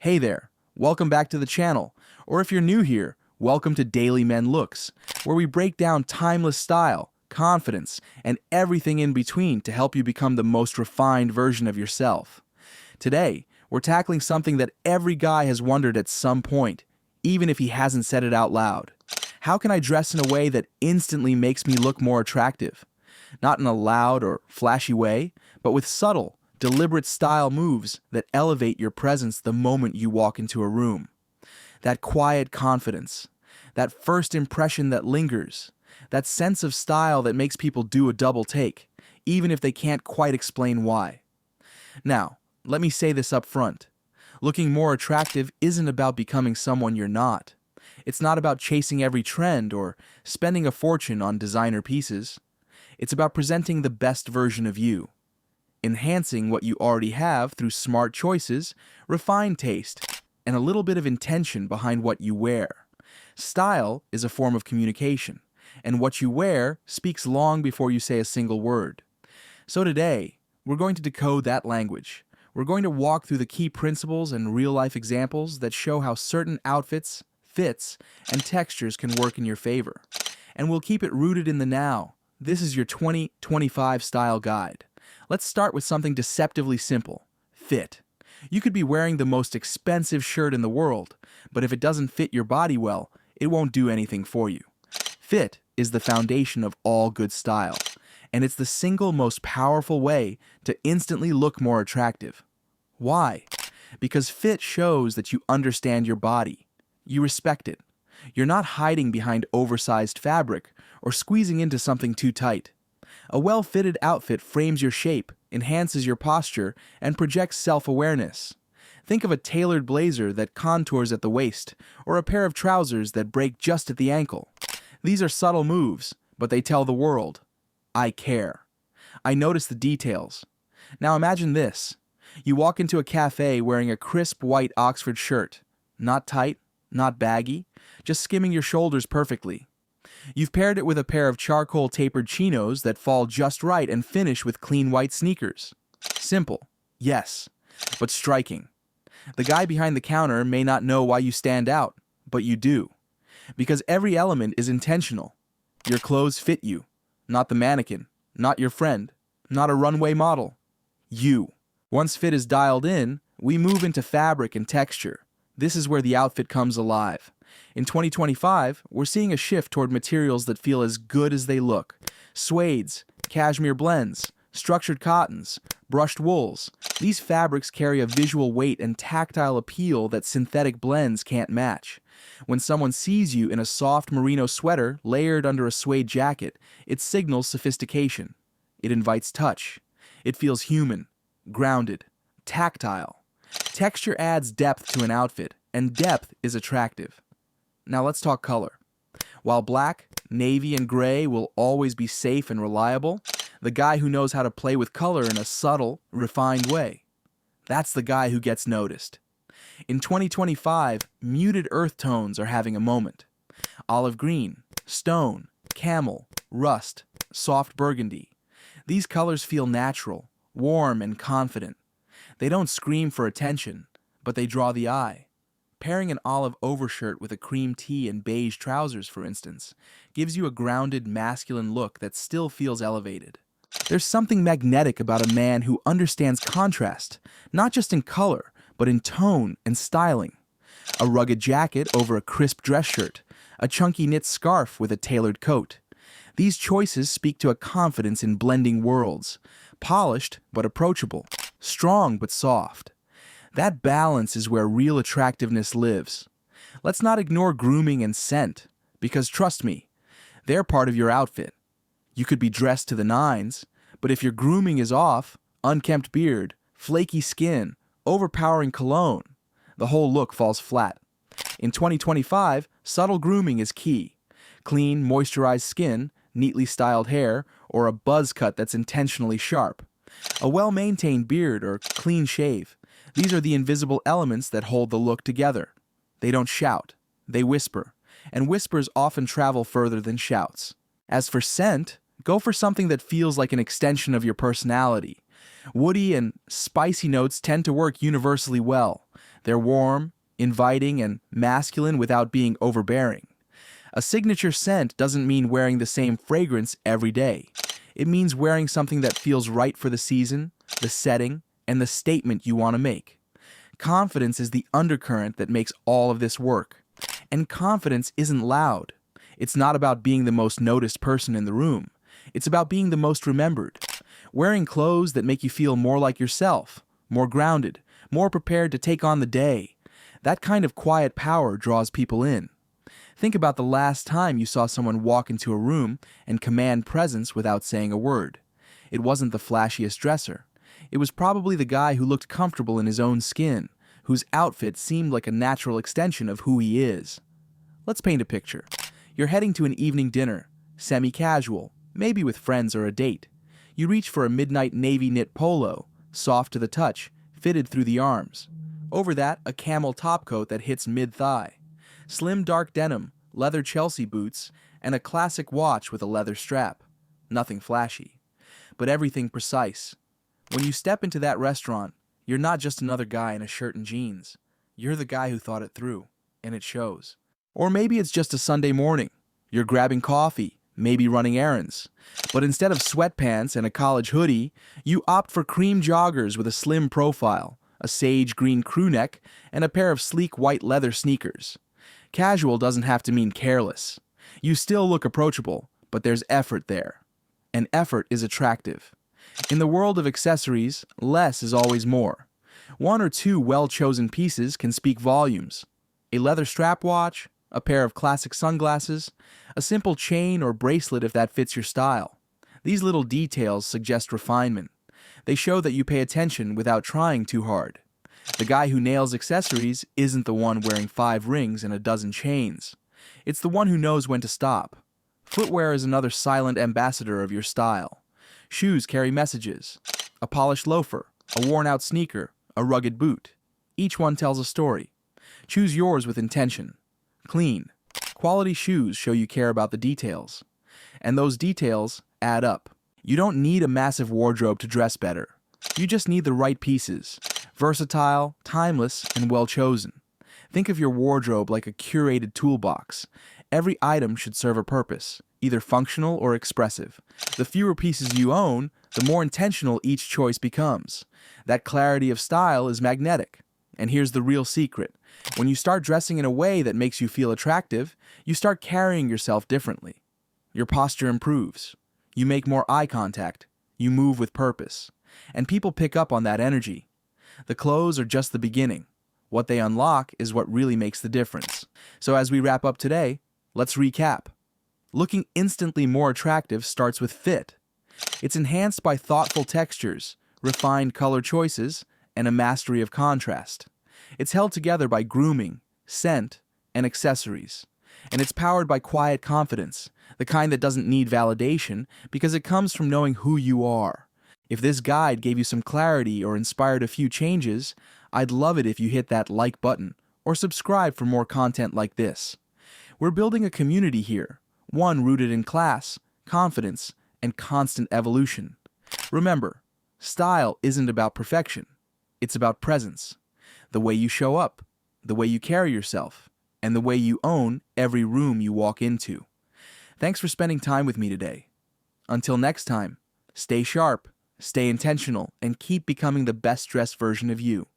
Hey there, welcome back to the channel, or if you're new here, welcome to Daily Men Looks, where we break down timeless style, confidence, and everything in between to help you become the most refined version of yourself. Today, we're tackling something that every guy has wondered at some point, even if he hasn't said it out loud. How can I dress in a way that instantly makes me look more attractive? Not in a loud or flashy way, but with subtle, deliberate style moves that elevate your presence the moment you walk into a room. That quiet confidence, that first impression that lingers, that sense of style that makes people do a double take, even if they can't quite explain why. Now, let me say this up front. Looking more attractive isn't about becoming someone you're not. It's not about chasing every trend or spending a fortune on designer pieces. It's about presenting the best version of you. Enhancing what you already have through smart choices, refined taste, and a little bit of intention behind what you wear. Style is a form of communication, and what you wear speaks long before you say a single word. So today, we're going to decode that language. We're going to walk through the key principles and real-life examples that show how certain outfits, fits, and textures can work in your favor. And we'll keep it rooted in the now. This is your 2025 style guide. Let's start with something deceptively simple: fit. You could be wearing the most expensive shirt in the world, but if it doesn't fit your body well, it won't do anything for you. Fit is the foundation of all good style, and it's the single most powerful way to instantly look more attractive. Why? Because fit shows that you understand your body. You respect it. You're not hiding behind oversized fabric or squeezing into something too tight. A well-fitted outfit frames your shape, enhances your posture, and projects self-awareness. Think of a tailored blazer that contours at the waist, or a pair of trousers that break just at the ankle. These are subtle moves, but they tell the world, I care. I notice the details. Now imagine this. You walk into a cafe wearing a crisp white Oxford shirt. Not tight, not baggy, just skimming your shoulders perfectly. You've paired it with a pair of charcoal tapered chinos that fall just right and finish with clean white sneakers. Simple, yes, but striking. The guy behind the counter may not know why you stand out, but you do. Because every element is intentional. Your clothes fit you, not the mannequin, not your friend, not a runway model. You. Once fit is dialed in, we move into fabric and texture. This is where the outfit comes alive. In 2025, we're seeing a shift toward materials that feel as good as they look. Suedes, cashmere blends, structured cottons, brushed wools. These fabrics carry a visual weight and tactile appeal that synthetic blends can't match. When someone sees you in a soft merino sweater layered under a suede jacket, it signals sophistication. It invites touch. It feels human, grounded, tactile. Texture adds depth to an outfit, and depth is attractive. Now let's talk color. While black, navy, and gray will always be safe and reliable, the guy who knows how to play with color in a subtle, refined way, that's the guy who gets noticed. In 2025, muted earth tones are having a moment. Olive green, stone, camel, rust, soft burgundy. These colors feel natural, warm, and confident. They don't scream for attention, but they draw the eye. Pairing an olive overshirt with a cream tee and beige trousers, for instance, gives you a grounded, masculine look that still feels elevated. There's something magnetic about a man who understands contrast, not just in color, but in tone and styling. A rugged jacket over a crisp dress shirt, a chunky knit scarf with a tailored coat. These choices speak to a confidence in blending worlds, polished but approachable, strong but soft. That balance is where real attractiveness lives. Let's not ignore grooming and scent, because trust me, they're part of your outfit. You could be dressed to the nines, but if your grooming is off, unkempt beard, flaky skin, overpowering cologne, the whole look falls flat. In 2025, subtle grooming is key. Clean, moisturized skin, neatly styled hair, or a buzz cut that's intentionally sharp. A well-maintained beard or clean shave. These are the invisible elements that hold the look together. They don't shout, they whisper, and whispers often travel further than shouts. As for scent, go for something that feels like an extension of your personality. Woody and spicy notes tend to work universally well. They're warm, inviting, and masculine without being overbearing. A signature scent doesn't mean wearing the same fragrance every day. It means wearing something that feels right for the season, the setting, and the statement you want to make. Confidence is the undercurrent that makes all of this work. And confidence isn't loud. It's not about being the most noticed person in the room. It's about being the most remembered. Wearing clothes that make you feel more like yourself, more grounded, more prepared to take on the day. That kind of quiet power draws people in. Think about the last time you saw someone walk into a room and command presence without saying a word. It wasn't the flashiest dresser. It was probably the guy who looked comfortable in his own skin, whose outfit seemed like a natural extension of who he is. Let's paint a picture. You're heading to an evening dinner, semi-casual, maybe with friends or a date. You reach for a midnight navy knit polo, soft to the touch, fitted through the arms. Over that, a camel topcoat that hits mid-thigh. Slim dark denim, leather Chelsea boots, and a classic watch with a leather strap. Nothing flashy, but everything precise. When you step into that restaurant, you're not just another guy in a shirt and jeans. You're the guy who thought it through, and it shows. Or maybe it's just a Sunday morning. You're grabbing coffee, maybe running errands. But instead of sweatpants and a college hoodie, you opt for cream joggers with a slim profile, a sage green crew neck, and a pair of sleek white leather sneakers. Casual doesn't have to mean careless. You still look approachable, but there's effort there. And effort is attractive. In the world of accessories, less is always more. One or two well-chosen pieces can speak volumes. A leather strap watch, a pair of classic sunglasses, a simple chain or bracelet if that fits your style. These little details suggest refinement. They show that you pay attention without trying too hard. The guy who nails accessories isn't the one wearing 5 rings and a dozen chains. It's the one who knows when to stop. Footwear is another silent ambassador of your style. Shoes carry messages. A polished loafer, a worn-out sneaker, a rugged boot. Each one tells a story. Choose yours with intention. Clean. Quality shoes show you care about the details. And those details add up. You don't need a massive wardrobe to dress better. You just need the right pieces. Versatile, timeless, and well-chosen. Think of your wardrobe like a curated toolbox. Every item should serve a purpose, either functional or expressive. The fewer pieces you own, the more intentional each choice becomes. That clarity of style is magnetic. And here's the real secret. When you start dressing in a way that makes you feel attractive, you start carrying yourself differently. Your posture improves. You make more eye contact. You move with purpose. And people pick up on that energy. The clothes are just the beginning. What they unlock is what really makes the difference. So as we wrap up today, let's recap. Looking instantly more attractive starts with fit. It's enhanced by thoughtful textures, refined color choices, and a mastery of contrast. It's held together by grooming, scent, and accessories. And it's powered by quiet confidence, the kind that doesn't need validation because it comes from knowing who you are. If this guide gave you some clarity or inspired a few changes, I'd love it if you hit that like button or subscribe for more content like this. We're building a community here, one rooted in class, confidence, and constant evolution. Remember, style isn't about perfection. It's about presence. The way you show up, the way you carry yourself, and the way you own every room you walk into. Thanks for spending time with me today. Until next time, stay sharp, stay intentional, and keep becoming the best dressed version of you.